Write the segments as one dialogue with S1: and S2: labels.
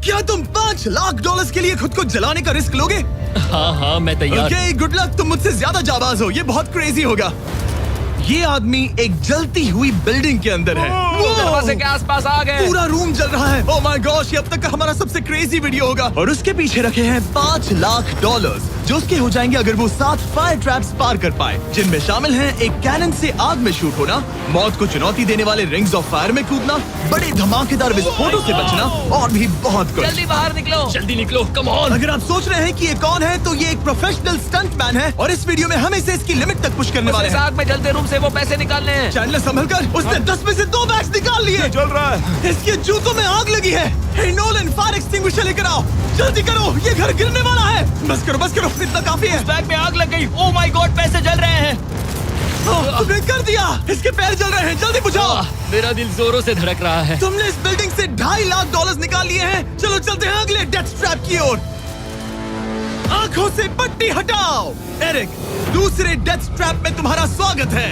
S1: क्या तुम $5 लाख के लिए खुद को जलाने का रिस्क लोगे?
S2: हाँ मैं तैयार।
S1: Okay, good luck. तुम मुझसे ज्यादा जाबाज हो, ये बहुत क्रेजी होगा। ये आदमी एक जलती हुई बिल्डिंग के अंदर है।
S3: दरवाजे के आसपास आ गए।
S1: पूरा रूम जल रहा है। ओह माय गॉश, ये अब तक का हमारा सबसे क्रेजी वीडियो होगा। और उसके पीछे रखे हैं $5 लाख, जो उसके हो जाएंगे अगर वो 7 फायर ट्रैप्स पार कर पाए, जिनमें शामिल हैं एक कैनन से आग में शूट होना, मौत को चुनौती देने वाले रिंग्स ऑफ फायर में कूदना, बड़े धमाकेदार विस्फोटों से बचना और भी बहुत कुछ।
S3: जल्दी बाहर निकलो।
S2: जल्दी निकलो, कम ऑन।
S1: अगर आप सोच रहे हैं कि ये कौन है, तो ये एक प्रोफेशनल स्टंट मैन है और इस वीडियो में हम इसे इसकी लिमिट तक पुश करने वाले
S3: इस
S1: हैं।
S3: आग में जलते रूम से वो पैसे निकालने हैं।
S1: चैनल संभल कर, उसने 10 में से 2 बैग्स निकाल लिए।
S4: चल रहा है।
S1: इसके जूतों में आग लगी है। हे नोलन, फायर एक्सटिंग्विशर लेकर आओ, जल्दी करो, ये घर गिरने वाला है। बस करो, इतना काफी है।
S3: बैग में आग लग गई। ओह माय गॉड, पैसे जल रहे हैं।
S1: तुमने कर दिया। इसके पैर जल रहे हैं, जल्दी बुझाओ।
S2: मेरा दिल जोरों से धड़क रहा है।
S1: तुमने इस बिल्डिंग से $2.5 लाख निकाल लिए हैं। चलो चलते हैं अगले डेथ ट्रैप की ओर। आंखों से पट्टी हटाओ। एरिक, दूसरे डेथ ट्रैप में तुम्हारा स्वागत है।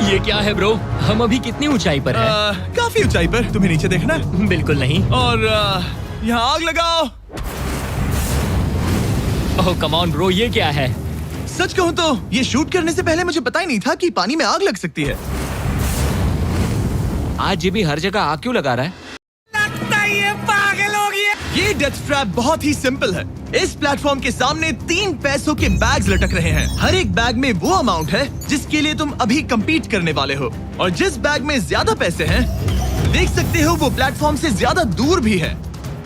S2: ये क्या है ब्रो? हम अभी कितनी ऊंचाई पर हैं?
S1: काफी ऊंचाई पर। तुम्हें नीचे देखना है?
S2: बिल्कुल नहीं।
S1: और यहाँ आग लगाओ।
S2: ओह कम ऑन ब्रो, ये क्या है?
S1: सच कहूँ तो ये शूट करने से पहले मुझे पता ही नहीं था कि पानी में आग लग सकती है।
S3: आज ये भी हर जगह आग क्यों लगा रहा है? लगता है ये पागल हो गया।
S1: ये डेथ ट्रैप बहुत ही सिंपल है। इस प्लेटफॉर्म के सामने 3 पैसों के बैग्स लटक रहे हैं। हर एक बैग में वो अमाउंट है जिसके लिए तुम अभी compete करने वाले हो, और जिस बैग में ज्यादा पैसे हैं, देख सकते हो वो प्लेटफॉर्म से ज्यादा दूर भी है।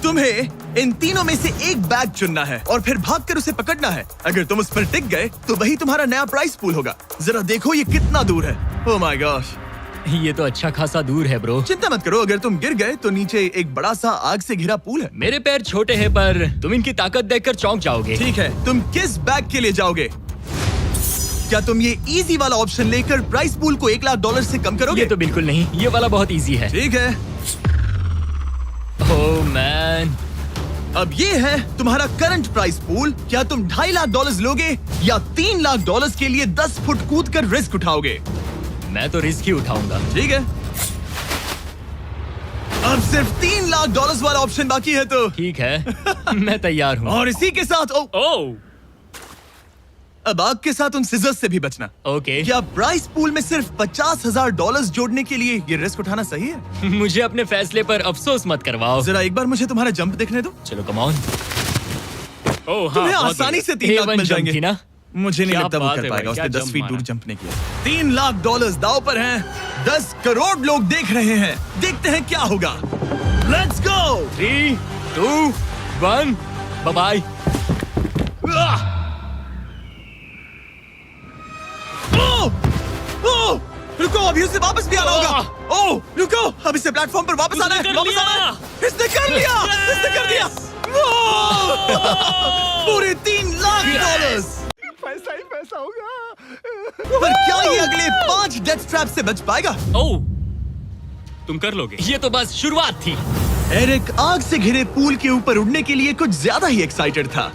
S1: तुम्हें इन तीनों में से एक बैग चुनना है और फिर भागकर उसे पकड़ना है। अगर तुम उस पर टिक गए तो वही तुम्हारा नया प्राइस पूल होगा। जरा देखो ये कितना दूर है। ओह माय गॉश,
S2: ये तो अच्छा खासा दूर है ब्रो।
S1: चिंता मत करो, अगर तुम गिर गए तो नीचे एक बड़ा सा आग से घिरा पूल है।
S2: मेरे पैर छोटे हैं पर तुम इनकी ताकत देखकर चौंक जाओगे।
S1: ठीक है, तुम किस बैग के लिए जाओगे? क्या तुम ये इजी वाला ऑप्शन लेकर प्राइस पूल को $1 लाख से कम करोगे?
S2: ये तो बिल्कुल नहीं, ये वाला बहुत इजी है।
S1: ठीक है,
S2: ओह मैन।
S1: अब ये है तुम्हारा करंट प्राइस पूल। क्या तुम $2.5 लाख लोगे या $3 लाख के लिए 10 फुट कूद कर रिस्क उठाओगे?
S2: मैं तो रिस्क ही उठाऊंगा।
S1: ठीक है, अब सिर्फ $3 लाख वाला ऑप्शन बाकी है तो
S2: ठीक है मैं तैयार हूँ।
S1: और इसी के साथ
S2: ओह
S1: अब आग के साथ उन सिजर्स से भी बचना।
S2: ओके।
S1: क्या प्राइस पूल में सिर्फ $50,000 जोड़ने के लिए ये रिस्क उठाना सही है?
S2: मुझे अपने फैसले पर अफसोस मत करवाओ।
S1: जरा एक बार मुझे तुम्हारा जंप देखने दो।
S2: चलो कम ऑन। ओह हाँ,
S1: तुम्हें
S2: बहुत
S1: आसानी
S2: बढ़िया।
S1: से 3 लाख
S2: A1
S1: मिल
S2: जंप
S1: जाएंगे
S2: थी ना?
S1: मुझे नहीं
S2: क्या
S1: लगता वो
S2: बात
S1: कर
S2: है
S1: पाएगा।
S2: भाई,
S1: उसने
S2: क्या
S1: 10
S2: जंप
S1: फीट दूर
S2: मारा।
S1: जंप नहीं किया। $3 लाख दाव पर हैं। 10 करोड़ लोग देख रहे हैं। देखते हैं क्या होगा। Let's go.
S2: 3, 2, 1, bye bye.
S1: रुको, अभी उसे वापस भी आना होगा। ओह रुको, अब इसे प्लेटफॉर्म पर वापस आना है। वापस आना है। इसने कर लिया। इसने कर दिया। पूरे $3 लाख।
S4: पैसा ही पैसा होगा।
S1: पर क्या ये अगले 5 डेथ ट्रैप से बच पाएगा?
S2: ओह तुम कर लोगे। ये तो बस शुरुआत थी।
S1: एरिक आग से घिरे पूल के ऊपर उड़ने के लिए कुछ ज्यादा ही एक्साइटेड था।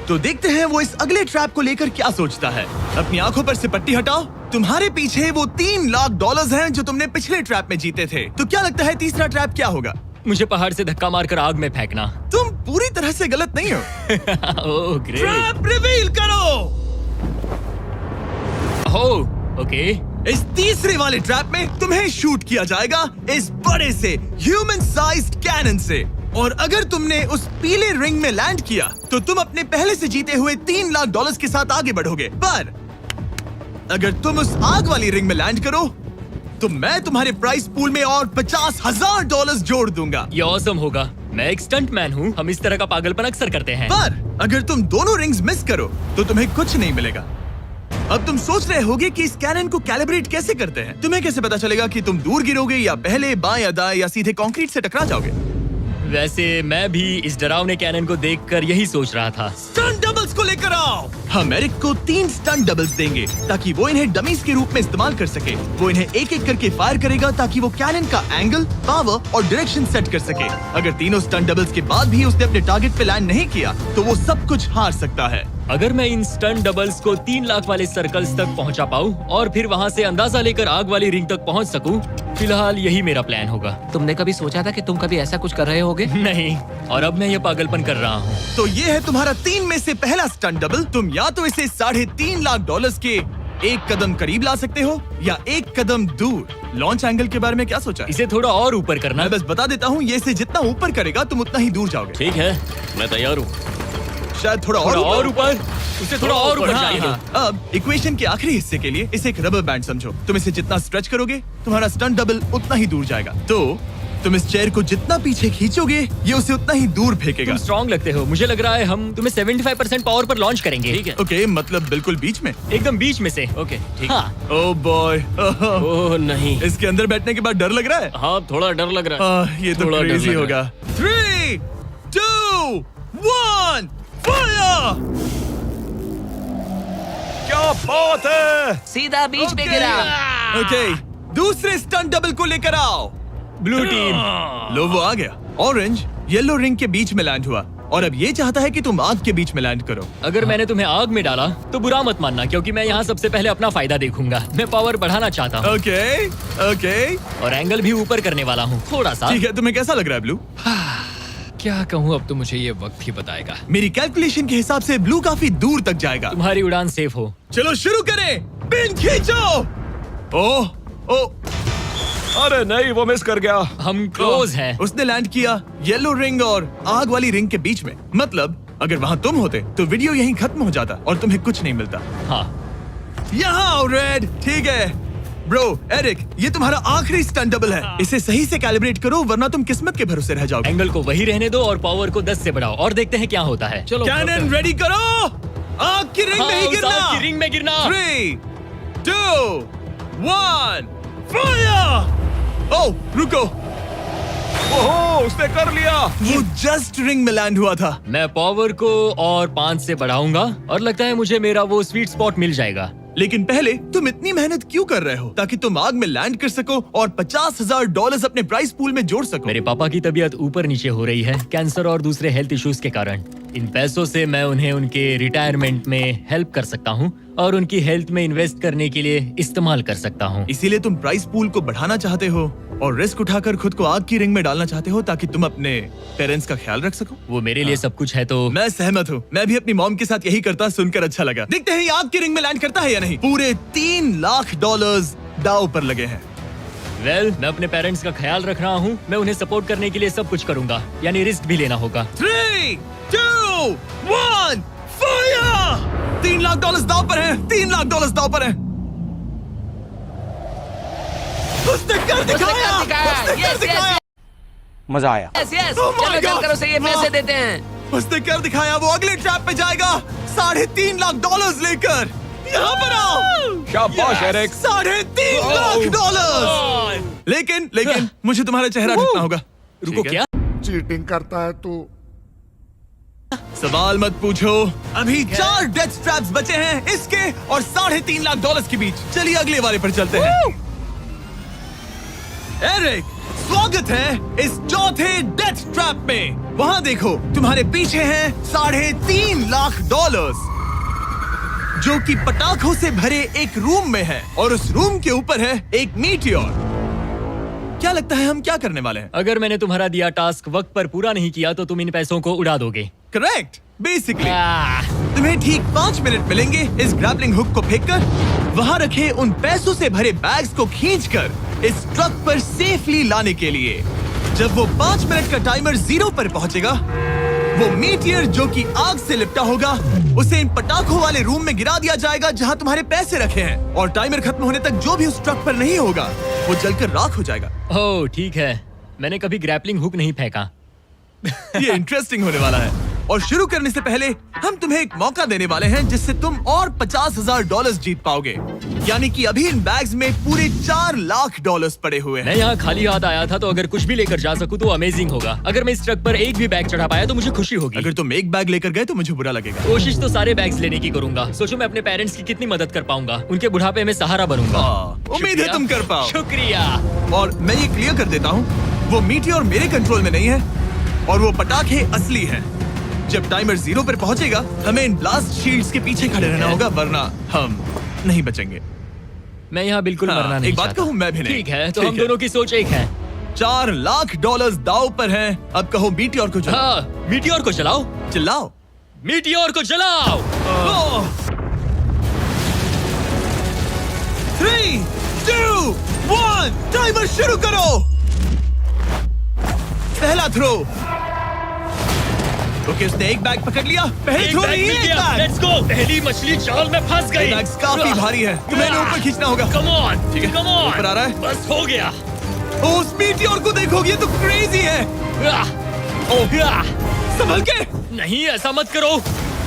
S1: तो देखते हैं वो इस अगले ट्रैप को लेकर क्या सोचता है। अपनी आंखों पर से पट्टी हटाओ। तुम्हारे पीछे वो $3 लाख हैं जो तुमने पिछले ट्रैप में जीते थे। तो क्या लगता है तीसरा ट्रैप क्या होगा?
S2: मुझे पहाड़ से धक्का मारकर आग में फेंकना।
S1: तुम पूरी तरह से गलत नहीं हो।
S2: Oh great.
S1: ट्रैप रिवील करो।
S2: Oh okay.
S1: इस तीसरे वाले ट्रैप में तुम्हें शूट किया जाएगा इस बड़े से ह्यूमन साइज्ड कैनन से, और अगर तुमने उस पीले रिंग में लैंड किया तो तुम अपने पहले से जीते हुए $3 लाख के साथ आगे बढ़ोगे। पर अगर तुम उस आग वाली रिंग में लैंड करो तो मैं तुम्हारे प्राइस पूल में और $50,000 जोड़ दूंगा।
S2: ये ऑसम होगा। मैं एक स्टंट मैन हूँ, हम इस तरह का पागलपन अक्सर करते हैं।
S1: पर अगर तुम दोनों रिंग्स मिस करो तो तुम्हें कुछ नहीं मिलेगा। अब तुम सोच रहे होगे कि इस कैनन को कैलिब्रेट कैसे करते हैं। तुम्हें कैसे पता चलेगा कि तुम दूर गिरोगे या पहले बाएं या दाएं या सीधे कंक्रीट से टकरा जाओगे?
S2: वैसे मैं भी इस डरावने कैनन को देखकर यही सोच रहा था।
S1: स्टंट स्टंट डबल्स को लेकर आओ। हम एरिक को 3 स्टंट डबल्स देंगे ताकि वो इन्हें डमीज के रूप में इस्तेमाल कर सके। वो इन्हें एक एक करके फायर करेगा ताकि वो कैनन का एंगल, पावर और डायरेक्शन सेट कर सके। अगर तीनों स्टंट डबल्स के बाद भी उसने अपने टारगेट पे लैंड नहीं किया तो वो सब कुछ हार सकता है।
S2: अगर मैं इन स्टंट डबल्स को 3 लाख वाले सर्कल्स तक पहुंचा पाऊं और फिर वहां से अंदाजा लेकर आग वाली रिंग तक पहुंच सकूं, फिलहाल यही मेरा प्लान होगा।
S3: तुमने कभी सोचा था कि तुम कभी ऐसा कुछ कर रहे होगे?
S2: नहीं, और अब मैं ये पागलपन कर रहा हूँ।
S1: तो ये है तुम्हारा 3 में से पहला स्टंट डबल। तुम या तो इसे $3.5 लाख के एक कदम करीब ला सकते हो या एक कदम दूर। लॉन्च एंगल के बारे में क्या सोचा है?
S2: इसे थोड़ा और ऊपर करना।
S1: मैं बस बता देता हूँ, ये इसे जितना ऊपर करेगा तुम उतना ही दूर जाओगे।
S2: ठीक है, मैं तैयार हूँ।
S1: शायद थोड़ा
S2: और ऊपर, उसे थोड़ा और ऊपर
S1: हाँ,
S2: चाहिए।
S1: हाँ। अब इक्वेशन के आखिरी हिस्से के लिए इसे एक रबर बैंड समझो। तुम इसे जितना स्ट्रेच करोगे तुम्हारा स्टंट डबल उतना ही दूर जाएगा। तो तुम इस चेयर को जितना पीछे खींचोगे ये उसे उतना ही दूर फेंकेगा।
S2: तुम स्ट्रॉन्ग लगते हो। मुझे लग रहा है हम तुम्हें 75% पावर पर लॉन्च करेंगे। ठीक है,
S1: ओके, मतलब बिल्कुल बीच में।
S2: एकदम बीच में से।
S3: ओके, ठीक।
S2: हाँ,
S1: ओह बॉय,
S3: ओह नहीं।
S1: इसके अंदर बैठने के बाद डर लग रहा है।
S3: हाँ, थोड़ा डर लग रहा है।
S1: ये तो
S3: थोड़ा डर
S1: क्रेजी
S3: लग
S1: होगा। 3, 2, 1, फायर!
S4: क्या बात है?
S3: सीधा बीच में गिरा।
S1: ओके, दूसरे स्टंट डबल को लेकर आओ।
S2: Blue team.
S1: लो वो आ गया। ऑरेंज येलो रिंग के बीच में लैंड हुआ और अब ये चाहता है कि तुम आग के बीच में लैंड करो।
S2: अगर मैंने तुम्हें आग में डाला तो बुरा मत मानना, क्योंकि मैं यहाँ सबसे पहले अपना फायदा देखूंगा। मैं पावर बढ़ाना चाहता हूँ
S1: ओके, ओके,
S2: और एंगल भी ऊपर करने वाला हूँ थोड़ा सा।
S1: ठीक है। तुम्हें कैसा लग रहा है ब्लू?
S5: क्या कहूँ, अब तो मुझे ये वक्त ही बताएगा।
S1: मेरी कैलकुलेशन के हिसाब से ब्लू काफी दूर तक जाएगा।
S2: तुम्हारी उड़ान सेफ हो।
S1: चलो शुरू करें। पिन खींचो। ओह, ओह,
S4: अरे नहीं, वो मिस कर गया।
S2: हम क्लोज हैं।
S1: उसने लैंड किया येलो रिंग और आग वाली रिंग के बीच में। मतलब अगर वहाँ तुम होते तो वीडियो यहीं खत्म हो जाता और तुम्हें कुछ नहीं मिलता।
S2: हाँ,
S1: यहाँ आओ रेड। ठीक है ब्रो, एरिक, ये तुम्हारा आखिरी स्टंट डबल है। इसे सही से कैलिब्रेट करो वरना तुम किस्मत के भरोसे रह जाओगे।
S2: एंगल को वही रहने दो और पावर को 10 से बढ़ाओ और देखते हैं क्या होता है। चलो,
S1: कैनन रेडी करो। आग की रिंग में ही
S2: हाँ, उस
S1: गिरना।
S2: आग की रिंग में गिरना।
S1: 3, 2, 1, फायर! ओह, रुको।
S4: ओहो, उसने कर लिया।
S1: वो जस्ट रिंग में लैंड हुआ था।
S2: मैं पावर को और 5 से बढ़ाऊंगा और लगता है मुझे मेरा वो स्वीट स्पॉट मिल जाएगा।
S1: लेकिन पहले तुम इतनी मेहनत क्यों कर रहे हो? ताकि तुम आग में लैंड कर सको और $50,000 अपने प्राइस पूल में जोड़ सको।
S2: मेरे पापा की तबीयत ऊपर नीचे हो रही है, कैंसर और दूसरे हेल्थ इश्यूज के कारण। इन पैसों से मैं उन्हें उनके रिटायरमेंट में हेल्प कर सकता हूँ और उनकी हेल्थ में इन्वेस्ट करने के लिए इस्तेमाल कर सकता हूँ।
S1: इसीलिए तुम प्राइस पूल को बढ़ाना चाहते हो और रिस्क उठाकर खुद को आग की रिंग में डालना चाहते हो ताकि तुम अपने पेरेंट्स का ख्याल रख सको।
S2: वो मेरे लिए सब कुछ है तो
S1: मैं सहमत हूँ। मैं भी अपनी मॉम के साथ यही करता, सुनकर अच्छा लगा। देखते हैं ये आग की रिंग में लैंड करता है या नहीं। पूरे $3 लाख दांव पर लगे हैं।
S2: मैं अपने पेरेंट्स का ख्याल रख रहा हूँ। मैं उन्हें सपोर्ट करने के लिए सब कुछ करूंगा, यानी रिस्क भी लेना होगा।
S1: 3, 2, 1, फायर! $3 लाख दांव पर है। $3 लाख दांव पर है। उसने कर दिखाया। उसने कर दिखाया।
S3: मजा आया। यस यस,
S1: Oh my
S3: चलो
S1: God!
S3: चलकर उसे ये पैसे देते हैं।
S1: उसने कर दिखाया। वो अगले ट्रैप पे जाएगा $3.5 लाख लेकर। यहाँ पर आओ।
S4: शाबाश एरिक।
S1: $3.5 लाख। लेकिन मुझे तुम्हारा चेहरा ढकना होगा।
S2: रुको,
S1: ठीक है?
S2: क्या?
S4: चीटिंग करता है तू।
S1: सवाल मत पूछो। अभी 4 डेथ ट्रैप्स बचे हैं, इसके और $3.5 लाख के बीच। चलिए अगले वाले पर चलते हैं। एरिक, स्वागत है इस चौथे डेथ ट्रैप में। वहाँ देखो, तुम्हारे पीछे हैं $3.5 लाख, जो कि पटाखों से भरे एक रूम में है और उस रूम के ऊपर है एक मीटियोर। क्या लगता है हम क्या करने वाले हैं?
S2: अगर मैंने तुम्हारा दिया टास्क वक्त पर पूरा नहीं किया तो तुम इन पैसों को उड़ा दोगे।
S1: करेक्ट। बेसिकली
S2: आह,
S1: तुम्हें ठीक 5 मिनट मिलेंगे इस ग्रैपलिंग हुक को फेंककर वहाँ रखे उन पैसों से भरे बैग्स को खींचकर इस ट्रक पर सेफली लाने के लिए। जब वो 5 मिनट का टाइमर 0 पर पहुंचेगा, वो मीटियर जो कि आग से लिपटा होगा उसे इन पटाखों वाले रूम में गिरा दिया जाएगा जहाँ तुम्हारे पैसे रखे हैं। और टाइमर खत्म होने तक जो भी उस ट्रक पर नहीं होगा वो जलकर राख हो जाएगा।
S2: ओह ठीक है, मैंने कभी ग्रैपलिंग हुक नहीं फेंका।
S1: ये इंटरेस्टिंग होने वाला है। और शुरू करने से पहले हम तुम्हें एक मौका देने वाले हैं जिससे तुम और $50,000 जीत पाओगे। यानी कि अभी इन बैग्स में पूरे $4 लाख पड़े हुए हैं।
S2: मैं यहाँ खाली हाथ आया था, तो अगर कुछ भी लेकर जा सकूं तो अमेजिंग होगा। अगर मैं इस ट्रक पर एक भी बैग चढ़ा पाया तो मुझे खुशी होगी।
S1: अगर तुम एक बैग लेकर गए तो मुझे बुरा लगेगा।
S2: कोशिश तो सारे बैग्स लेने की करूंगा। सोचो मैं अपने पेरेंट्स की कितनी मदद कर पाऊंगा। उनके बुढ़ापे में सहारा बनूंगा।
S1: उम्मीद है
S2: शुक्रिया।
S1: तुम कर पाओ।
S2: शुक्रिया।
S1: और मैं ये क्लियर कर देता हूँ, वो मीटियोर मेरे कंट्रोल में नहीं है और वो पटाखे असली हैं। जब टाइमर 0 पर पहुंचेगा हमें इन ब्लास्ट शील्ड्स के पीछे खड़े रहना होगा, वरना हम नहीं बचेंगे।
S2: मैं यहाँ बिल्कुल
S1: हाँ,
S2: मरना नहीं
S1: एक बात
S2: चाहता।
S1: कहूँ, मैं भी नहीं।
S2: ठीक है, तो
S1: ठीक
S2: हम
S1: है।
S2: दोनों की सोच एक है।
S1: $4 लाख दाव पर हैं। अब कहो मीटियोर को चलाओ।
S2: हाँ, मीटियोर को चलाओ।
S1: चिल्लाओ।
S2: मीटियोर को चलाओ।
S1: 3, 2, 1 टाइमर शुरू करो। पहला थ्रो। ओके, उसने एक बैग पकड़ लिया। पहले थ्रो नहीं, एक बैग।
S2: Let's go. पहली मछली जाल में फंस गई।
S1: बैग्स काफी भारी है, तुम्हें इन्हें ऊपर खींचना होगा।
S2: कम ऑन,
S1: ठीक है,
S2: कम ऑन।
S1: ऊपर आ रहा है।
S2: बस हो गया।
S1: ओ, उस मीटियोर को देखोगे, ये तो क्रेजी है। संभल के।
S2: नहीं, ऐसा मत करो।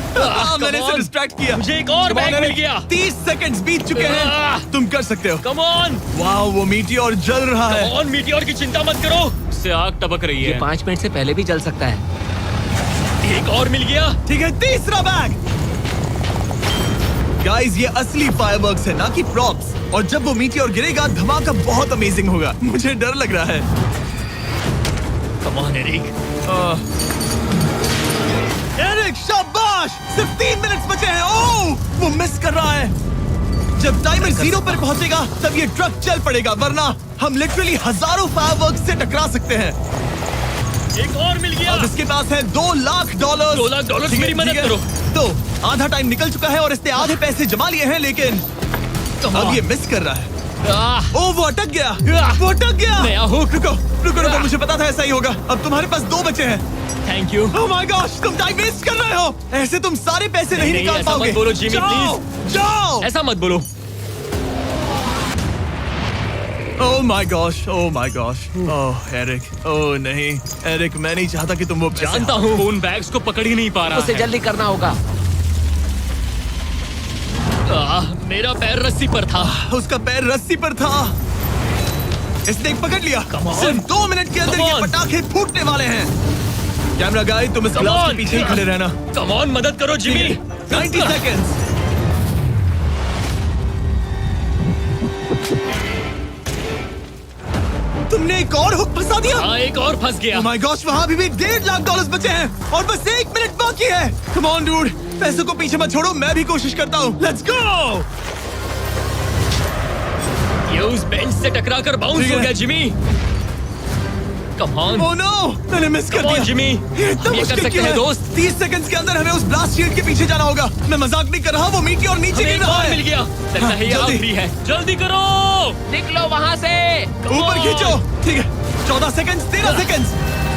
S1: मैंने
S2: come
S1: इसे
S2: on।
S1: डिस्ट्रैक्ट किया।
S2: मुझे एक और
S1: Come on,
S2: bag mill
S1: Eric।
S2: गया।
S1: 30 सेकंड्स बीत चुके हैं। तुम कर सकते हो।
S2: Come on.
S1: वाओ, वो मीटियोर जल रहा है।
S2: कम ऑन, मीटियोर की चिंता मत करो। उससे आग टपक रही
S3: ये
S2: है।
S3: 5 मिनट से पहले भी जल सकता है।
S2: एक और मिल गया।
S1: ठीक है, तीसरा बैग। गाइस, ये असली फायरवर्क्स है, ना कि प्रॉप्स। और जब वो मीटियोर गिरेगा, धमाका बहुत अमेजिंग होगा। मुझे डर लग रहा है।
S2: Come on Eric.
S1: एरिक, शाबाश! सिर्फ 3 मिनट बचे हैं। ओह, वो मिस कर रहा है। जब टाइमर 0 पर पहुंचेगा, तब ये ट्रक चल पड़ेगा, वरना हम लिटरली हजारों फायरवर्क्स से टकरा सकते हैं।
S2: एक और मिल गया।
S1: अब इसके पास है $2 लाख।
S2: $2 लाख, मेरी मदद करो।
S1: तो आधा टाइम निकल चुका है और इसने आधे पैसे जमा लिए हैं, लेकिन अब ये मिस कर रहा है। ओह, वो अटक गया। वो अटक गया।
S2: नया हुक।
S1: रुको रुको रुको, मुझे पता था ऐसा ही होगा। अब तुम्हारे पास 2 बचे हैं।
S2: Thank you.
S1: Oh my gosh, तुम टाइम वेस्ट कर रहे हो। ऐसे तुम सारे पैसे नहीं
S2: नहीं,
S1: निकाल
S2: ऐसा मत
S1: पाओगे।
S2: बोलो, जिमी,
S1: जाओ,
S2: प्लीज।
S1: जाओ।
S2: ऐसा मत बोलो।
S1: Oh my gosh, oh my gosh. Oh Eric, oh नहीं एरिक, मैं नहीं चाहता कि तुम वो पैसे
S2: जानता हूँ, उन बैग्स को पकड़ ही नहीं पा रहा
S3: उसे
S2: है।
S3: जल्दी करना होगा।
S2: मेरा पैर रस्सी पर था।
S1: उसका पैर रस्सी पर था। इसने एक पकड़ लिया।
S2: Come on.
S1: सिर्फ 2 मिनट के अंदर
S2: Come
S1: ये
S2: on.
S1: पटाखे फूटने वाले हैं। कैमरा गाय, तुम इस
S2: Come
S1: ग्लास के
S2: on.
S1: पीछे ही खड़े रहना।
S2: कम ऑन, मदद करो जिमी।
S1: 90 सेकेंड्स। तुमने एक और हुक फंसा दिया।
S2: हाँ, एक और फंस गया।
S1: Oh my gosh, वहाँ अभी भी $1.5 लाख बचे हैं और बस 1 मिनट बाकी है। Come on, dude, पैसों को पीछे मत छोड़ो, मैं भी कोशिश करता हूँ। Let's go!
S2: ये उस बेंच से टकरा कर बाउंस
S1: ठीक
S2: हो
S1: है।
S2: गया Jimmy. Come on.
S1: Oh no, मैंने मिस कर
S2: Come on,
S1: दिया।
S2: जिमी।
S1: ये इतना
S2: हम ये कर
S1: मुश्किल
S2: सकते
S1: क्यों
S2: हैं,
S1: है?
S2: दोस्त।
S1: 30 सेकंड्स के अंदर हमें उस ब्लास्ट शील्ड के पीछे जाना होगा। मैं मजाक नहीं कर रहा, वो मीटियोर नीचे
S2: हमें
S1: गिर
S2: एक
S1: रहा
S2: और
S1: है।
S2: मिल गया। लगता
S1: हाँ,
S2: है ये
S1: जल्दी।
S2: आखिरी है। जल्दी करो।
S3: निकलो वहाँ से।
S1: ऊपर
S2: on.
S1: खींचो। ठीक है, 14 सेकंड्स, 13 सेकंड्स।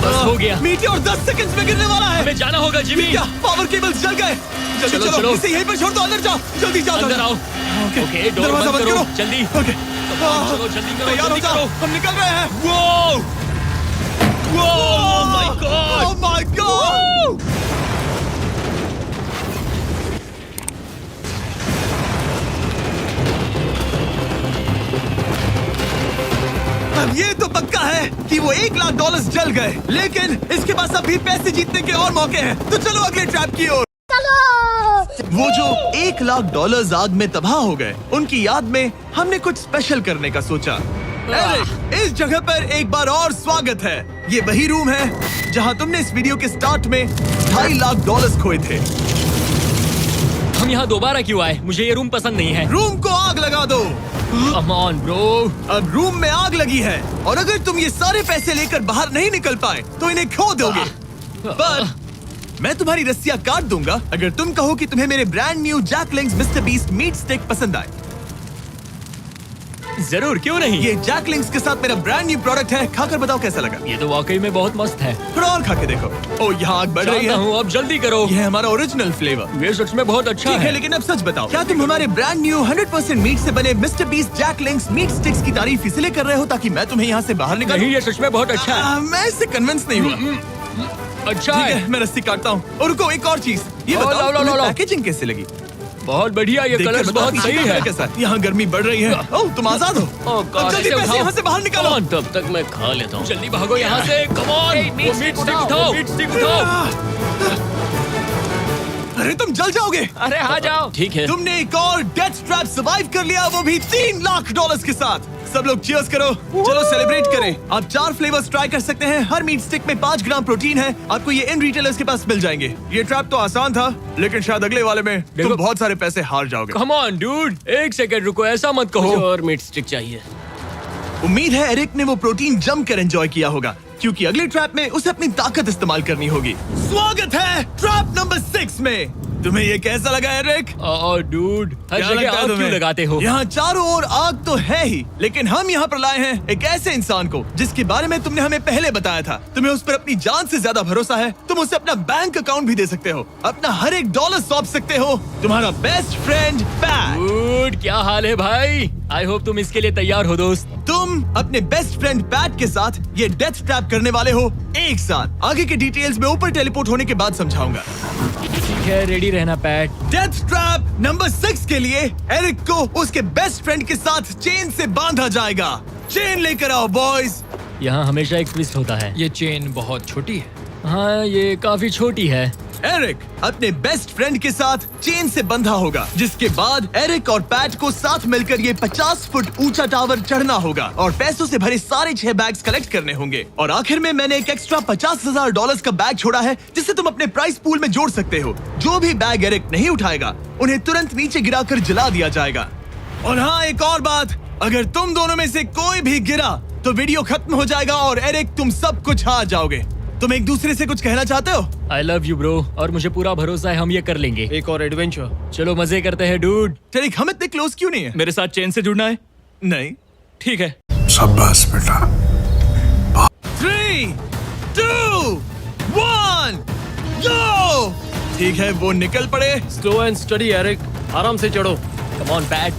S2: बस हो गया।
S1: मीटियोर 10 सेकंड्स में गिरने वाला है।
S2: हमें जाना होगा जिमी।
S1: क्या पावर केबल्स जल गए? जल्दी
S2: चलो,
S1: चलो,
S2: चलो।
S1: इसे यहीं पर छोड़ दो, अंदर जाओ। जल्दी जाओ,
S2: अंदर आओ। ओके, डोर
S1: दरवाजा
S2: बंद करो।
S1: करो।
S2: जल्दी।
S1: ओके,
S2: चलो, जल्दी करो,
S1: तैयार हो
S2: जल्दी
S1: जाओ,
S2: करो।
S1: हम निकल रहे हैं।
S2: वो my
S1: oh
S2: God.
S1: My God! अब ये तो पक्का है कि वो $1 लाख जल गए, लेकिन इसके पास अभी पैसे जीतने के और मौके हैं। तो चलो अगले ट्रैप की ओर। वो जो $1 लाख आग में तबाह हो गए, उनकी याद में हमने कुछ स्पेशल करने का सोचा। एरिक, इस जगह पर एक बार और स्वागत है। ये वही रूम है जहां तुमने इस वीडियो के स्टार्ट में $2.5 लाख खोए थे।
S2: हम यहाँ दोबारा क्यों आए? मुझे ये रूम पसंद नहीं है।
S1: रूम को आग लगा दो।
S2: Come on bro.
S1: अब रूम में आग लगी है और अगर तुम ये सारे पैसे लेकर बाहर नहीं निकल पाए तो इन्हें खो दोगे। पर मैं तुम्हारी रस्सियां काट दूंगा अगर तुम कहो कि तुम्हें मेरे brand new Jack Links Mister Beast meat stick पसंद आए।
S2: जरूर, क्यों नहीं।
S1: ये जैक लिंक्स के साथ मेरा ब्रांड न्यू प्रोडक्ट है, खाकर बताओ कैसा लगा।
S2: ये तो वाकई में बहुत मस्त है।
S1: थोड़ा और खा के देखो। ओ, यहाँ आग बढ़ रही
S2: जानता
S1: है।
S2: हूँ, अब जल्दी करो।
S1: ये है हमारा ओरिजिनल फ्लेवर।
S2: ये सच में बहुत अच्छा
S1: ठीक है,
S2: है।
S1: लेकिन अब सच बताओ, क्या तुम हमारे ब्रांड न्यू 100% मीट से बने Mister Beast Jack Links meat sticks की तारीफ इसलिए कर रहे हो ताकि मैं तुम्हें यहाँ से बाहर निकालूं?
S2: नहीं, ये सच में बहुत अच्छा है।
S1: मैं इससे कन्विंस नहीं हुआ।
S5: अच्छा
S1: ठीक
S5: है।
S1: है, मैं रस्सी काटता हूँ। और रुको, एक और चीज, ये
S5: लो,
S1: बताओ
S5: लो, लो,
S1: तुम्हें
S5: लो।
S1: पैकेजिंग कैसे लगी?
S5: बहुत बढ़िया, ये
S1: देखकर
S5: कलर्स
S1: बताओ
S5: बहुत
S1: पीछे
S5: सही
S1: का
S5: है।
S1: कैसा है? यहाँ गर्मी बढ़ रही है। ओह, तुम आजाद हो। अब जल्दी
S5: इसे
S1: पैसे
S5: उठाओ।
S1: यहाँ से बाहर निकालो।
S5: Come on, तब तक मैं खा लेता हूँ। जल्दी भागो यहाँ से, कम ऑन। वो मीट स्टिक उठाओ, मीट स्टिक उठाओ।
S1: अरे तुम जल जाओगे।
S5: अरे आ जाओ। ठीक है।
S1: तुमने एक और डेथ ट्रैप सर्वाइव कर लिया, वो भी $3 लाख के साथ। सब लोग चीयर्स करो, चलो सेलिब्रेट करें। आप 4 फ्लेवर्स ट्राई कर सकते हैं। हर मीट स्टिक में 5 ग्राम प्रोटीन है। आपको ये इन रिटेलर्स के पास मिल जाएंगे। ये ट्रैप तो आसान था, लेकिन शायद अगले वाले में तुम
S5: देखो-
S1: बहुत सारे पैसे हार जाओगे।
S5: कम ऑन डूड, एक सेकंड रुको, ऐसा मत कहो।
S3: और मीट स्टिक चाहिए।
S1: उम्मीद है एरिक ने वो प्रोटीन जमकर एंजॉय किया होगा, क्योंकि अगले ट्रैप में उसे अपनी ताकत इस्तेमाल करनी होगी। स्वागत है ट्रैप नंबर 6 में। तुम्हें ये कैसा लगा एरिक?
S5: डूड, हर
S1: क्या
S5: जगह
S1: लगता है
S5: आग
S1: तुम्हें?
S5: क्यों लगाते हो?
S1: यहाँ चारों ओर आग तो है ही, लेकिन हम यहाँ पर लाए हैं एक ऐसे इंसान को जिसके बारे में तुमने हमें पहले बताया था। तुम्हें उस पर अपनी जान से ज्यादा भरोसा है। तुम उसे अपना बैंक अकाउंट भी दे सकते हो, अपना हर एक डॉलर सौंप सकते हो। तुम्हारा बेस्ट फ्रेंड पैट।
S5: डूड, क्या हाल है भाई? आई होप तुम इसके लिए तैयार हो दोस्त।
S1: तुम अपने बेस्ट फ्रेंड पैट के साथ ये डेथ ट्रैप करने वाले हो एक साथ। आगे के डिटेल्स में ऊपर टेलीपोर्ट होने के बाद समझाऊंगा।
S5: ठीक है, रेडी रहना पैट।
S1: डेथ ट्रैप नंबर 6 के लिए एरिक को उसके बेस्ट फ्रेंड के साथ चेन से बांधा जाएगा। चेन लेकर आओ बॉयज।
S2: यहाँ हमेशा एक ट्विस्ट होता है।
S5: ये चेन बहुत छोटी है।
S2: हाँ, ये काफी छोटी है।
S1: एरिक अपने बेस्ट फ्रेंड के साथ चेन से बंधा होगा, जिसके बाद एरिक और पैट को साथ मिलकर ये 50 फुट ऊंचा टावर चढ़ना होगा और पैसों से भरे सारे 6 बैग्स कलेक्ट करने होंगे। और आखिर में मैंने एक एक्स्ट्रा $50,000 का बैग छोड़ा है, जिसे तुम अपने प्राइस पूल में जोड़ सकते हो। जो भी बैग एरिक नहीं उठाएगा, उन्हें तुरंत नीचे गिराकर जला दिया जाएगा। और हाँ, एक और बात, अगर तुम दोनों में से कोई भी गिरा तो वीडियो खत्म हो जाएगा और एरिक तुम सब कुछ हार जाओगे। तुम एक दूसरे से कुछ कहना चाहते हो?
S2: आई लव यू ब्रो, और मुझे पूरा भरोसा है हम ये कर लेंगे।
S5: एक और एडवेंचर।
S2: चलो मजे करते हैं डूड।
S1: एरिक, हम इतने क्लोज क्यों नहीं है?
S5: मेरे साथ चेन से जुड़ना है?
S1: नहीं।
S5: ठीक है।
S4: शाबाश बेटा।
S1: 3, 2, 1, go! ठीक है, वो निकल पड़े।
S5: स्लो एंड स्टडी एरिक, आराम से चढ़ो। कम ऑन पैट,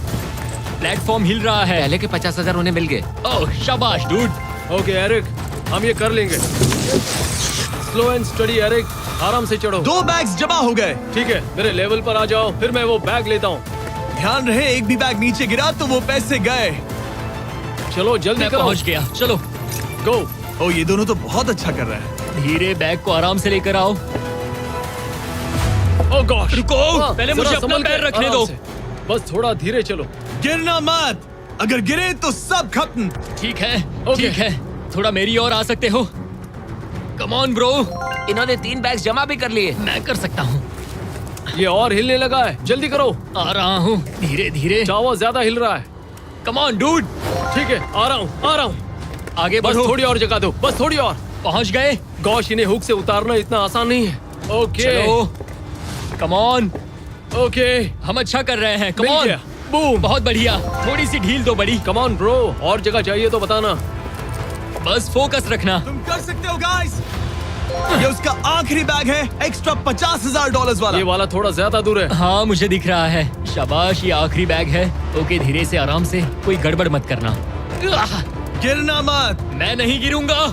S5: प्लेटफॉर्म हिल रहा है।
S3: पहले के 50,000 उन्हें मिल गए।
S2: ओह शाबाश डूड।
S5: ओके एरिक, हम ये कर लेंगे। स्लो एंड स्टडी एरिक, आराम से चढ़ो।
S1: 2 बैग्स जमा हो गए।
S5: ठीक है, मेरे लेवल पर आ जाओ, फिर मैं वो बैग लेता हूँ।
S1: ध्यान रहे, एक भी बैग नीचे गिरा तो वो पैसे गए।
S5: चलो जल्दी
S2: मैं
S5: करो।
S2: पहुंच गया, चलो।
S5: गो।
S1: ओ, ये दोनों तो बहुत अच्छा कर रहे हैं।
S2: धीरे बैग को आराम से लेकर आओ।
S5: ओह गॉश,
S2: रुको, पहले मुझे अपना पैर रखने दो।
S5: बस थोड़ा धीरे चलो।
S1: गिरना मत, अगर गिरे तो सब खत्म।
S2: ठीक है,
S5: ओके।
S2: ठीक है। थोड़ा मेरी ओर आ सकते हो? कम ऑन ब्रो,
S3: इन्होंने 3 बैग्स जमा भी कर लिए।
S2: मैं कर सकता हूँ।
S5: ये और हिलने लगा है, जल्दी करो।
S2: आ रहा हूँ, धीरे धीरे।
S5: टावर ज्यादा हिल रहा है।
S2: कम ऑन डूड,
S5: ठीक है, आ रहा हूँ, आ रहा हूँ।
S2: आगे
S5: बस
S2: बढ़ो।
S5: थोड़ी और जगह दो, बस थोड़ी और।
S2: पहुंच गए।
S5: गॉश, इन्हें हुक से उतारना इतना आसान नहीं है। ओके,
S2: चलो, कम ऑन।
S5: ओके,
S2: हम अच्छा कर रहे हैं। कम
S5: मिल
S2: ऑन।
S5: गया। बूम।
S2: बहुत बढ़िया। थोड़ी सी ढील दो बड़ी।
S5: कम ऑन ब्रो, और जगह चाहिए तो बताना।
S2: बस फोकस रखना।
S1: तुम कर सकते हो गाइस। ये उसका आखिरी बैग है, एक्स्ट्रा $50,000 वाला।
S5: ये वाला थोड़ा ज्यादा दूर है।
S2: हाँ, मुझे दिख रहा है। शाबाश, ये आखिरी बैग है। ओके, धीरे से, आराम से, कोई गड़बड़ मत करना। आह,
S1: गिरना मत।
S2: मैं नहीं गिरूंगा।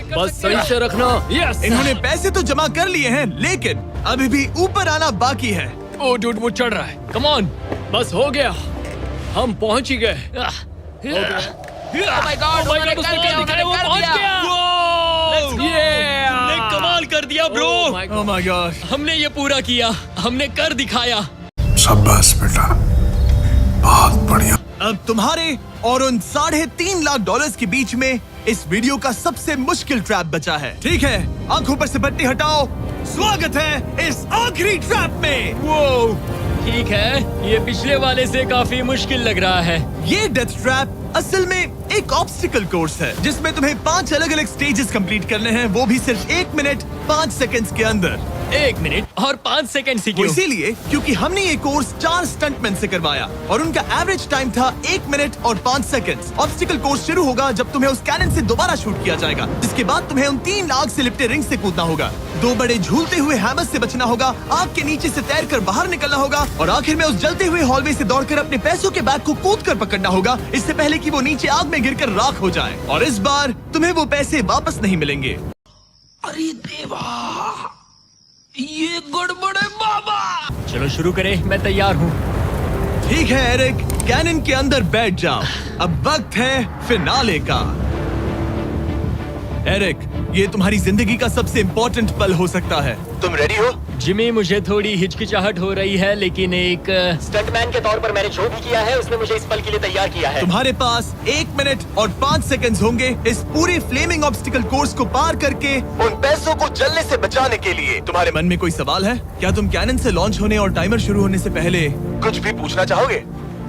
S5: बस सही से रखना। यस।
S1: इन्होंने पैसे तो जमा कर लिए हैं, लेकिन अभी भी ऊपर आना बाकी है।
S5: ओ डूड, वो चढ़ रहा है।
S2: Come on.
S5: बस हो गया, हम पहुंच ही गए।
S3: Oh my God, उन्होंने कर
S2: उसने
S3: दिया,
S2: कर दिखाया, वो
S3: उन्होंने कर
S2: पहुंच
S3: दिया।
S2: गया।
S5: Yeah!
S2: हमने कमाल कर दिया bro.
S5: Oh my
S1: oh my God.
S2: हमने ये पूरा किया, हमने कर दिखाया।
S4: शाबाश बेटा, बहुत बढ़िया।
S1: अब तुम्हारे और उन $3.5 लाख के बीच में इस वीडियो का सबसे मुश्किल ट्रैप बचा है। ठीक है, आंखों पर से पट्टी हटाओ। स्वागत है इस आखिरी ट्रैप में।
S2: वो ठीक है, ये पिछले वाले से काफी मुश्किल लग रहा है।
S1: ये डेथ ट्रैप असल में एक ऑब्स्टिकल कोर्स है, जिसमें तुम्हें 5 अलग अलग स्टेजेस कंप्लीट करने हैं, वो भी सिर्फ 1 मिनट 5 सेकंड्स के अंदर।
S2: 1 मिनट और 5 सेकंड ही
S1: वो
S2: क्यों?
S1: इसीलिए क्योंकि हमने ये कोर्स 4 स्टंटमैन से करवाया और उनका एवरेज टाइम था 1 मिनट और 5 सेकंड्स। ऑब्स्टिकल कोर्स शुरू होगा जब तुम्हें उस कैनन से दोबारा शूट किया जाएगा, जिसके बाद तुम्हें उन 3 आग से लिपटे रिंग से कूदना होगा, 2 बड़े झूलते हुए हैमर्स से बचना होगा, आग के नीचे से तैरकर बाहर निकलना होगा और आखिर में उस जलते हुए हॉलवे से दौड़कर अपने पैसों के बैग को कूदकर पकड़ना होगा, इससे पहले कि वो नीचे आग में गिरकर राख हो जाए। और इस बार तुम्हें वो पैसे वापस नहीं मिलेंगे।
S5: अरे देवा, ये गड़बड़ है बाबा।
S2: चलो शुरू करें, मैं तैयार हूँ।
S1: ठीक है एरिक, कैनन के अंदर बैठ जाओ। अब वक्त है फिनाले का। एरिक, ये तुम्हारी जिंदगी का सबसे इम्पोर्टेंट पल हो सकता है। तुम रेडी हो?
S2: जिमी, मुझे थोड़ी हिचकिचाहट हो रही है, लेकिन एक स्टंटमैन के तौर पर मैंने जो भी किया है उसने मुझे इस पल के लिए तैयार किया है।
S1: तुम्हारे पास 1 मिनट और 5 सेकंड्स होंगे इस पूरे फ्लेमिंग ऑब्स्टिकल कोर्स को पार करके उन पैसों को जलने से बचाने के लिए। तुम्हारे मन में कोई सवाल है? क्या तुम कैनन से लॉन्च होने और टाइमर शुरू होने से पहले कुछ भी पूछना चाहोगे?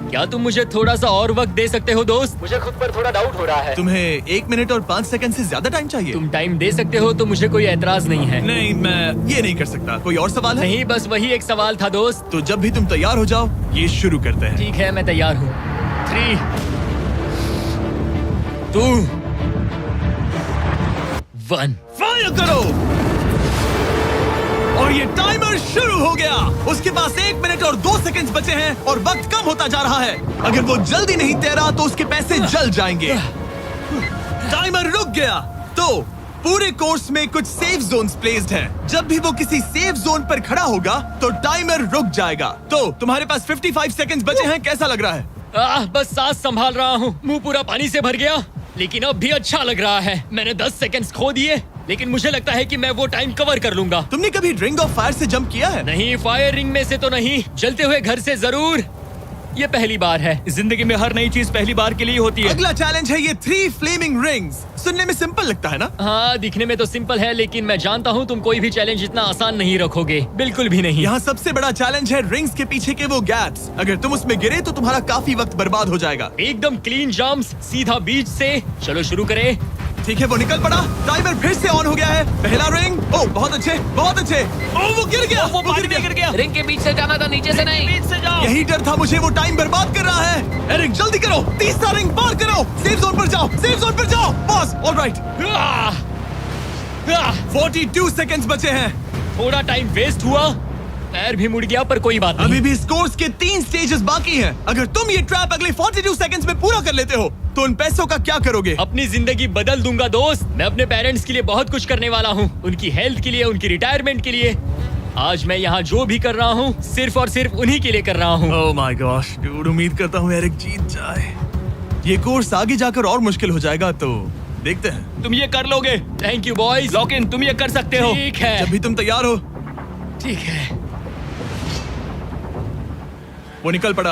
S2: क्या तुम मुझे थोड़ा सा और वक्त दे सकते हो दोस्त? मुझे खुद पर थोड़ा डाउट हो रहा है।
S1: तुम्हें 1 मिनट और 5 सेकंड से ज्यादा टाइम चाहिए?
S2: तुम टाइम दे सकते हो तो मुझे कोई एतराज नहीं है।
S1: नहीं, मैं ये नहीं कर सकता। कोई और सवाल है?
S2: नहीं, बस वही एक सवाल था दोस्त।
S1: तो जब भी तुम तैयार हो जाओ, ये शुरू करते हैं।
S2: ठीक है, मैं तैयार हूँ। 3, 2, 1।
S1: फायर करो और ये टाइमर शुरू हो गया। उसके पास 1 मिनट और 2 सेकंड्स बचे हैं और वक्त कम होता जा रहा है। अगर वो जल्दी नहीं तैरा तो उसके पैसे जल जाएंगे। टाइमर रुक गया। तो पूरे कोर्स में कुछ सेफ जोन्स प्लेस्ड हैं। जब भी वो किसी सेफ जोन पर खड़ा होगा तो टाइमर रुक जाएगा। तो तुम्हारे पास 55 सेकंड्स बचे हैं। कैसा लग रहा है?
S2: बस सांस संभाल रहा हूँ। मुंह पूरा पानी से भर गया, लेकिन अब भी अच्छा लग रहा है। मैंने 10 सेकंड्स खो दिए, लेकिन मुझे लगता है कि मैं वो टाइम कवर कर लूंगा।
S1: तुमने कभी रिंग ऑफ फायर से जंप किया है?
S2: नहीं, फायर रिंग में से तो नहीं, जलते हुए घर से जरूर। ये पहली बार है।
S3: जिंदगी में हर नई चीज पहली बार के लिए होती है।
S1: अगला चैलेंज है ये 3 फ्लेमिंग रिंग्स। सुनने में सिंपल लगता है ना?
S2: हाँ, दिखने में तो सिंपल है, लेकिन मैं जानता हूँ तुम कोई भी चैलेंज इतना आसान नहीं रखोगे। बिल्कुल भी नहीं।
S1: यहाँ सबसे बड़ा चैलेंज है रिंग्स के पीछे के वो गैप्स। अगर तुम उसमें गिरे तो तुम्हारा काफी वक्त बर्बाद हो जाएगा।
S2: एकदम क्लीन जंप्स, सीधा बीच से। चलो शुरू करें।
S1: ठीक है, वो निकल पड़ा। टाइमर फिर से ऑन हो गया है। पहला रिंग। ओह, बहुत अच्छे, बहुत अच्छे। ओह, वो गिर गया।
S3: वो पानी में गिर गया।
S5: रिंग के बीच से जाना था, नीचे से नहीं।
S3: बीच से जाओ।
S1: यही डर था मुझे, वो टाइम बर्बाद कर रहा है। एरिक, जल्दी करो, तीसरा रिंग पार करो। सेफ जोन पर जाओ, सेफ जोन पर जाओ। Boss, alright. 42 सेकंड्स बचे हैं।
S2: थोड़ा टाइम वेस्ट हुआ, पैर भी मुड़ गया, पर कोई बात नहीं।
S1: अभी भी इस कोर्स के 3 स्टेजेस बाकी हैं। अगर तुम ये ट्रैप अगले 42 सेकंड्स में पूरा कर लेते हो तो उन पैसों का क्या करोगे?
S2: अपनी जिंदगी बदल दूंगा दोस्त। मैं अपने पेरेंट्स के लिए बहुत कुछ करने वाला हूँ, उनकी हेल्थ के लिए, उनकी रिटायरमेंट के लिए। आज मैं यहाँ जो भी कर रहा हूँ सिर्फ और सिर्फ उन्हीं के लिए कर रहा हूँ।
S1: ओह माय गॉश डूड, उम्मीद करता हूँ एरिक जीत जाए। ये कोर्स आगे जाकर और मुश्किल हो जाएगा, तो देखते हैं।
S3: तुम ये कर लोगे।
S2: Thank you boys.
S3: Lock in, तुम ये कर सकते हो।
S2: ठीक है,
S1: जब भी तुम तैयार हो।
S2: ठीक है।
S1: वो निकल पड़ा।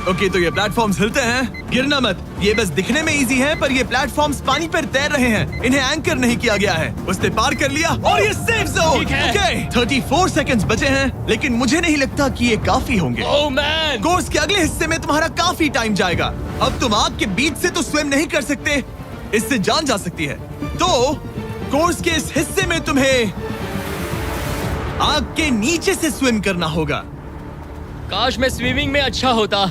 S1: ओके, तो ये प्लेटफॉर्म्स हिलते हैं। गिरना मत। ये बस दिखने में इजी है, पर ये प्लेटफॉर्म्स पानी पर तैर रहे हैं। इन्हें एंकर नहीं किया गया है। उसने पार कर लिया और ये सेफ जोन।
S2: ठीक है।
S1: ओके, 34 सेकंड्स बचे हैं, लेकिन मुझे नहीं लगता कि ये काफी होंगे।
S2: ओह मैन,
S1: कोर्स के अगले हिस्से में तुम्हारा काफी टाइम जाएगा। अब तुम आग के बीच से तो स्विम नहीं कर सकते, इससे जान जा सकती है। तो कोर्स के इस हिस्से में तुम्हें आग के नीचे से स्विम करना होगा।
S2: काश मैं स्विमिंग में अच्छा होता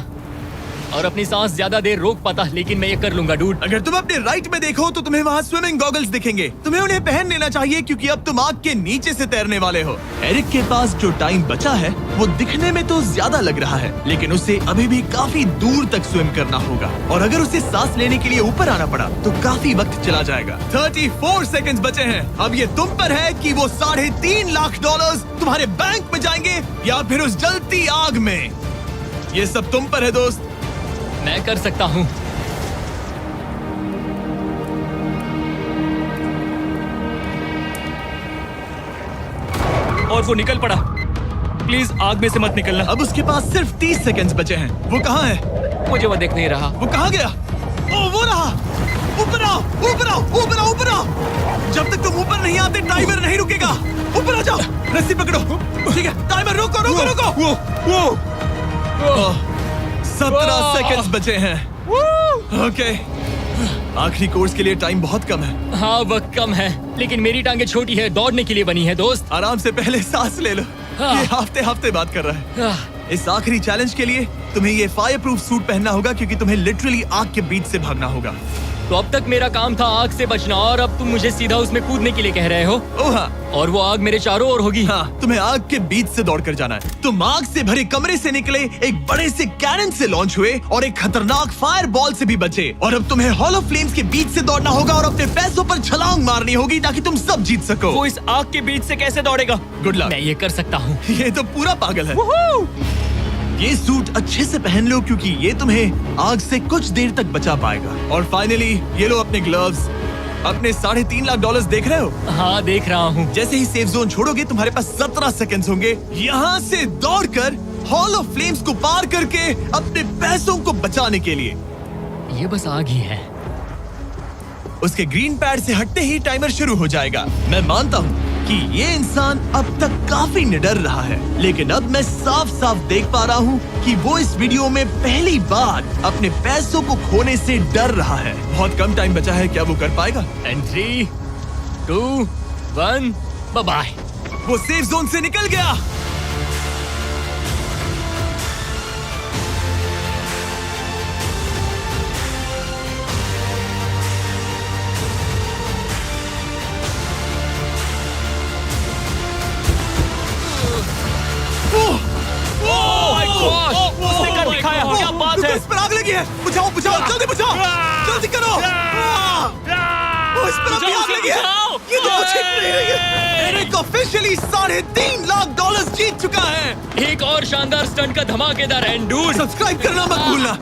S2: और अपनी सांस ज्यादा देर रोक पाता, लेकिन मैं ये कर लूंगा डूड।
S1: अगर तुम अपने राइट में देखो तो तुम्हें वहाँ स्विमिंग गॉगल्स दिखेंगे। तुम्हें उन्हें पहन लेना चाहिए क्योंकि अब तुम आग के नीचे से तैरने वाले हो। एरिक के पास जो टाइम बचा है वो दिखने में तो ज्यादा लग रहा है, लेकिन उसे अभी भी काफी दूर तक स्विम करना होगा और अगर उसे सांस लेने के लिए ऊपर आना पड़ा तो काफी वक्त चला जाएगा। 34 सेकंड्स बचे हैं। अब ये तुम पर है कि वो $3.5 लाख तुम्हारे बैंक में जाएंगे या फिर उस जलती आग में। ये सब तुम पर है दोस्त।
S2: मैं कर सकता हूँ।
S3: और वो निकल पड़ा। प्लीज आग में से मत निकलना।
S1: अब उसके पास सिर्फ 30 सेकंड्स बचे हैं। वो कहाँ है?
S3: मुझे वो देख नहीं रहा।
S1: वो कहाँ गया? ओ, वो रहा। ऊपर आओ, ऊपर आओ, ऊपर आओ, ऊपर आओ। जब तक तुम ऊपर नहीं आते टाइमर नहीं रुकेगा। ऊपर आ जाओ, रस्सी पकड़ो। ठीक है, टाइमर रोको, रोको, रोको। वो 17 सेकंड्स बचे हैं। ओके, आखिरी कोर्स के लिए टाइम बहुत कम है।
S2: हाँ वक्त कम है, लेकिन मेरी टांगे छोटी है, दौड़ने के लिए बनी है दोस्त।
S1: आराम से पहले सांस ले लो।
S2: हाँ।
S1: ये हफ्ते हफ्ते बात कर रहा है।
S2: आह,
S1: इस आखिरी चैलेंज के लिए तुम्हें ये फायर प्रूफ सूट पहनना होगा, क्योंकि तुम्हें लिटरली आग के बीच से भागना होगा।
S2: तो अब तक मेरा काम था आग से बचना, और अब तुम मुझे सीधा उसमें कूदने के लिए कह रहे हो?
S1: ओह हाँ,
S2: और वो आग मेरे चारों ओर होगी।
S1: हाँ, तुम्हें आग के बीच से दौड़ कर जाना है। तुम आग से भरे कमरे से निकले, एक बड़े से कैनन से लॉन्च हुए और एक खतरनाक फायर बॉल से भी बचे। और अब तुम्हें हॉलो फ्लेम्स के बीच से दौड़ना होगा और अपने पैसों पर छलांग मारनी होगी ताकि तुम सब जीत सको।
S3: वो इस आग के बीच से कैसे दौड़ेगा?
S1: Good luck.
S2: मैं ये कर सकता हूँ।
S1: ये तो पूरा पागल है। ये सूट अच्छे से पहन लो, क्योंकि ये तुम्हें आग से कुछ देर तक बचा पाएगा। और फाइनली ये लो अपने ग्लव्स। अपने $3.5 लाख देख रहे हो?
S2: हाँ देख रहा हूँ।
S1: जैसे ही सेफ जोन छोड़ोगे तुम्हारे पास 17 सेकंड्स होंगे यहाँ से दौड़कर हॉल ऑफ फ्लेम्स को पार करके अपने पैसों को बचाने के लिए।
S2: ये बस आग ही है।
S1: उसके ग्रीन पैड से हटते ही टाइमर शुरू हो जाएगा। मैं मानता हूँ कि ये इंसान अब तक काफी निडर रहा है, लेकिन अब मैं साफ साफ देख पा रहा हूँ कि वो इस वीडियो में पहली बार अपने पैसों को खोने से डर रहा है। बहुत कम टाइम बचा है, क्या वो कर पाएगा?
S2: And 3, 2, 1, bye bye.
S1: वो सेफ जोन से निकल गया।
S3: उसने कर दिखाया। क्या बात है?
S1: इस पर आग लगी है। बुझाओ बुझाओ, जल्दी बुझाओ, जल्दी करो। इस पर अभी आग लगी है। ये तो कुछ हिट नहीं रही है। एरिक ऑफिशियली $3.5 लाख जीत चुका है।
S2: एक और शानदार स्टंट का धमाकेदार एंड डूड।
S1: सब्सक्राइब करना मत भूलना।